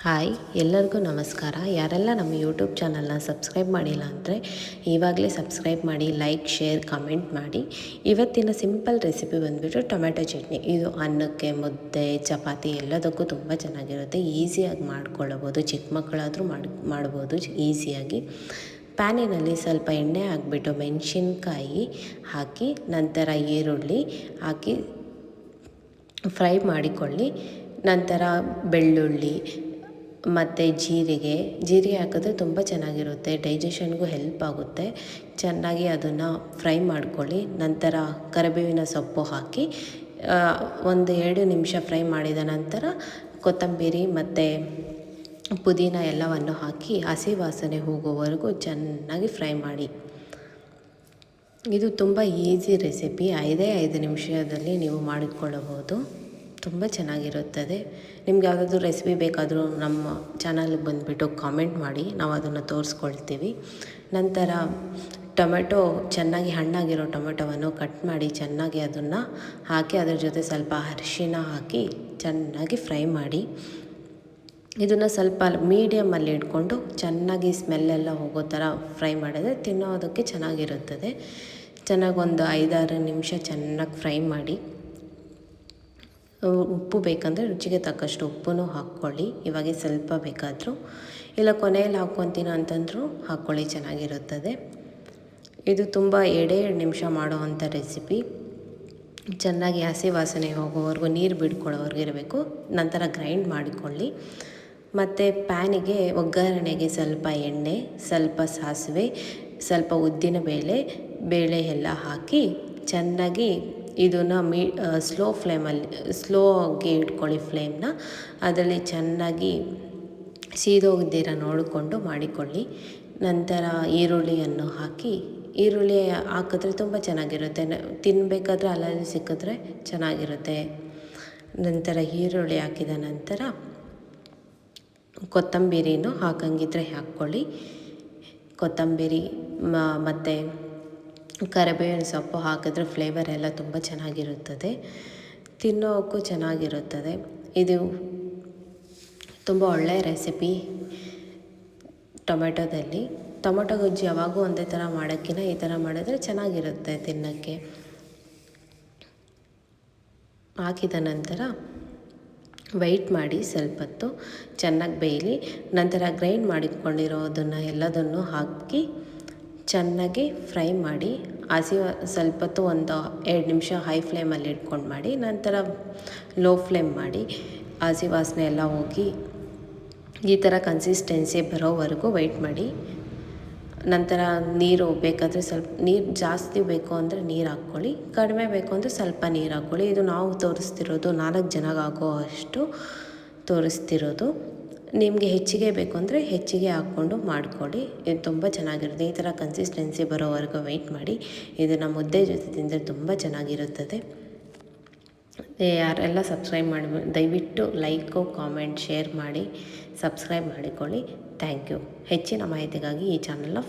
Hi ಎಲ್ಲರಿಗೂ ನಮಸ್ಕಾರ. ಯಾರೆಲ್ಲ ನಮ್ಮ ಯೂಟ್ಯೂಬ್ ಚಾನಲ್ನ ಸಬ್ಸ್ಕ್ರೈಬ್ ಮಾಡಿಲ್ಲ ಅಂದರೆ ಇವಾಗಲೇ ಸಬ್ಸ್ಕ್ರೈಬ್ ಮಾಡಿ, ಲೈಕ್, ಶೇರ್, ಕಮೆಂಟ್ ಮಾಡಿ. ಇವತ್ತಿನ ಸಿಂಪಲ್ ರೆಸಿಪಿ ಬಂದುಬಿಟ್ಟು ಟೊಮೆಟೊ ಚಟ್ನಿ. ಇದು ಅನ್ನಕ್ಕೆ, ಮುದ್ದೆ, ಚಪಾತಿ ಎಲ್ಲದಕ್ಕೂ ತುಂಬ ಚೆನ್ನಾಗಿರುತ್ತೆ. ಈಸಿಯಾಗಿ ಮಾಡ್ಕೊಳ್ಳಬಹುದು. ಚಿಕ್ಕ ಮಕ್ಕಳಾದರೂ ಮಾಡ್ಬೋದು ಈಸಿಯಾಗಿ. ಪ್ಯಾನಿನಲ್ಲಿ ಸ್ವಲ್ಪ ಎಣ್ಣೆ ಹಾಕ್ಬಿಟ್ಟು ಮೆಣಸಿನ್ಕಾಯಿ ಹಾಕಿ, ನಂತರ ಈರುಳ್ಳಿ ಹಾಕಿ ಫ್ರೈ ಮಾಡಿಕೊಳ್ಳಿ. ನಂತರ ಬೆಳ್ಳುಳ್ಳಿ ಮತ್ತು ಜೀರಿಗೆ ಹಾಕಿದ್ರೆ ತುಂಬ ಚೆನ್ನಾಗಿರುತ್ತೆ, ಡೈಜೆಷನ್ಗೂ ಹೆಲ್ಪ್ ಆಗುತ್ತೆ. ಚೆನ್ನಾಗಿ ಅದನ್ನು ಫ್ರೈ ಮಾಡ್ಕೊಳ್ಳಿ. ನಂತರ ಕರಿಬೇವಿನ ಸೊಪ್ಪು ಹಾಕಿ 1-2 ನಿಮಿಷ ಫ್ರೈ ಮಾಡಿದ ನಂತರ ಕೊತ್ತಂಬರಿ ಮತ್ತು ಪುದೀನ ಎಲ್ಲವನ್ನು ಹಾಕಿ ಹಸಿ ವಾಸನೆ ಹೋಗೋವರೆಗೂ ಚೆನ್ನಾಗಿ ಫ್ರೈ ಮಾಡಿ. ಇದು ತುಂಬ ಈಸಿ ರೆಸಿಪಿ. 5 ನಿಮಿಷದಲ್ಲಿ ನೀವು ಮಾಡಿಕೊಳ್ಳಬಹುದು. ತುಂಬ ಚೆನ್ನಾಗಿರುತ್ತದೆ. ನಿಮ್ಗೆ ಯಾವುದಾದ್ರೂ ರೆಸಿಪಿ ಬೇಕಾದರೂ ನಮ್ಮ ಚಾನಲ್ಗೆ ಬಂದುಬಿಟ್ಟು ಕಾಮೆಂಟ್ ಮಾಡಿ, ನಾವು ಅದನ್ನು ತೋರಿಸ್ಕೊಳ್ತೀವಿ. ನಂತರ ಟೊಮೆಟೊ ಚೆನ್ನಾಗಿ ಹಣ್ಣಾಗಿರೋ ಟೊಮೆಟೊವನ್ನು ಕಟ್ ಮಾಡಿ ಚೆನ್ನಾಗಿ ಅದನ್ನು ಹಾಕಿ ಅದರ ಜೊತೆ ಸ್ವಲ್ಪ ಅರಿಶಿನ ಹಾಕಿ ಚೆನ್ನಾಗಿ ಫ್ರೈ ಮಾಡಿ. ಇದನ್ನು ಸ್ವಲ್ಪ ಮೀಡಿಯಮಲ್ಲಿ ಇಟ್ಕೊಂಡು ಚೆನ್ನಾಗಿ ಸ್ಮೆಲ್ಲೆಲ್ಲ ಹೋಗೋ ಥರ ಫ್ರೈ ಮಾಡಿದ್ರೆ ತಿನ್ನೋದಕ್ಕೆ ಚೆನ್ನಾಗಿರುತ್ತದೆ. ಚೆನ್ನಾಗಿ ಒಂದು 5-6 ನಿಮಿಷ ಚೆನ್ನಾಗಿ ಫ್ರೈ ಮಾಡಿ. ಉಪ್ಪು ಬೇಕಂದರೆ ರುಚಿಗೆ ತಕ್ಕಷ್ಟು ಉಪ್ಪನ್ನು ಹಾಕ್ಕೊಳ್ಳಿ. ಇವಾಗ ಸ್ವಲ್ಪ ಬೇಕಾದರೂ, ಇಲ್ಲ ಕೊನೆಯಲ್ಲಿ ಹಾಕ್ಕೊತೀನ ಅಂತಂದರೂ ಹಾಕ್ಕೊಳ್ಳಿ, ಚೆನ್ನಾಗಿರುತ್ತದೆ. ಇದು ತುಂಬ 2 ನಿಮಿಷ ಮಾಡೋವಂಥ ರೆಸಿಪಿ. ಚೆನ್ನಾಗಿ ಹಸಿ ವಾಸನೆ ಹೋಗೋವರೆಗೂ, ನೀರು ಬಿಡ್ಕೊಳ್ಳೋವರೆಗೂ ಇರಬೇಕು. ನಂತರ ಗ್ರೈಂಡ್ ಮಾಡಿಕೊಳ್ಳಿ. ಮತ್ತು ಪ್ಯಾನಿಗೆ ಒಗ್ಗರಣೆಗೆ ಸ್ವಲ್ಪ ಎಣ್ಣೆ, ಸ್ವಲ್ಪ ಸಾಸಿವೆ, ಸ್ವಲ್ಪ ಉದ್ದಿನ ಬೇಳೆ ಎಲ್ಲ ಹಾಕಿ ಚೆನ್ನಾಗಿ ಇದನ್ನು ಸ್ಲೋ ಆಗಿ ಇಟ್ಕೊಳ್ಳಿ ಫ್ಲೇಮ್ನ. ಅದರಲ್ಲಿ ಚೆನ್ನಾಗಿ ಸೀದೋಗ್ದಿರ ನೋಡಿಕೊಂಡು ಮಾಡಿಕೊಳ್ಳಿ. ನಂತರ ಈರುಳ್ಳಿಯನ್ನು ಹಾಕಿ, ಈರುಳ್ಳಿ ಹಾಕಿದ್ರೆ ತುಂಬ ಚೆನ್ನಾಗಿರುತ್ತೆ. ತಿನ್ನಬೇಕಾದ್ರೆ ಅಲ್ಲಲ್ಲಿ ಸಿಕ್ಕಿದ್ರೆ ಚೆನ್ನಾಗಿರುತ್ತೆ. ನಂತರ ಈರುಳ್ಳಿ ಹಾಕಿದ ನಂತರ ಕೊತ್ತಂಬರಿನೂ ಹಾಕಂಗಿದ್ರೆ ಹಾಕ್ಕೊಳ್ಳಿ. ಕೊತ್ತಂಬರಿ ಮತ್ತು ಕರಿಬೇವಿನ ಸೊಪ್ಪು ಹಾಕಿದ್ರೆ ಫ್ಲೇವರ್ ಎಲ್ಲ ತುಂಬ ಚೆನ್ನಾಗಿರುತ್ತದೆ, ತಿನ್ನೋಕ್ಕೂ ಚೆನ್ನಾಗಿರುತ್ತದೆ. ಇದು ತುಂಬ ಒಳ್ಳೆಯ ರೆಸಿಪಿ. ಟೊಮೆಟೊ ಗೊಜ್ಜು ಯಾವಾಗೂ ಒಂದೇ ಥರ ಮಾಡೋಕ್ಕಿಂತ ಈ ಥರ ಮಾಡಿದ್ರೆ ಚೆನ್ನಾಗಿರುತ್ತೆ ತಿನ್ನೋಕ್ಕೆ. ಹಾಕಿದ ನಂತರ ವೆಯ್ಟ್ ಮಾಡಿ, ಸ್ವಲ್ಪ ಹೊತ್ತು ಚೆನ್ನಾಗಿ ಬೇಯಲಿ. ನಂತರ ಗ್ರೈಂಡ್ ಮಾಡಿಟ್ಕೊಂಡಿರೋದನ್ನು ಎಲ್ಲದನ್ನು ಹಾಕಿ ಚೆನ್ನಾಗಿ ಫ್ರೈ ಮಾಡಿ. ಸ್ವಲ್ಪ ಹೊತ್ತು 1-2 ನಿಮಿಷ ಹೈ ಫ್ಲೇಮಲ್ಲಿ ಇಟ್ಕೊಂಡು ಮಾಡಿ. ನಂತರ ಲೋ ಫ್ಲೇಮ್ ಮಾಡಿ, ಹಸಿ ವಾಸನೆ ಎಲ್ಲ ಹೋಗಿ ಈ ಥರ ಕನ್ಸಿಸ್ಟೆನ್ಸಿ ಬರೋವರೆಗೂ ವೆಯ್ಟ್ ಮಾಡಿ. ನಂತರ ನೀರು ಬೇಕಾದರೆ ಸ್ವಲ್ಪ ನೀರು ಜಾಸ್ತಿ ಬೇಕು ಅಂದರೆ ನೀರು ಹಾಕ್ಕೊಳ್ಳಿ, ಕಡಿಮೆ ಬೇಕು ಅಂದರೆ ಸ್ವಲ್ಪ ನೀರು ಹಾಕ್ಕೊಳ್ಳಿ. ಇದು ನಾವು ತೋರಿಸ್ತಿರೋದು 4 ಜನಕ್ಕೆ ಆಗೋ ಅಷ್ಟು ತೋರಿಸ್ತಿರೋದು. ನಿಮಗೆ ಹೆಚ್ಚಿಗೆ ಬೇಕು ಅಂದರೆ ಹೆಚ್ಚಿಗೆ ಹಾಕ್ಕೊಂಡು ಮಾಡ್ಕೊಳ್ಳಿ. ಇದು ತುಂಬ ಚೆನ್ನಾಗಿರುತ್ತೆ. ಈ ಥರ ಕನ್ಸಿಸ್ಟೆನ್ಸಿ ಬರೋವರೆಗೂ ವೆಯ್ಟ್ ಮಾಡಿ. ಇದನ್ನು ಮುದ್ದೆ ಜೊತೆ ತಿಂದರೆ ತುಂಬ ಚೆನ್ನಾಗಿರುತ್ತದೆ. ಯಾರೆಲ್ಲ ಸಬ್ಸ್ಕ್ರೈಬ್ ಮಾಡಿ ದಯವಿಟ್ಟು ಲೈಕು, ಕಾಮೆಂಟ್, ಶೇರ್ ಮಾಡಿ, ಸಬ್ಸ್ಕ್ರೈಬ್ ಮಾಡಿಕೊಳ್ಳಿ. Thank you. ಹೆಚ್ಚಿನ ಮಾಹಿತಿಗಾಗಿ ಈ ಚಾನಲ್ನ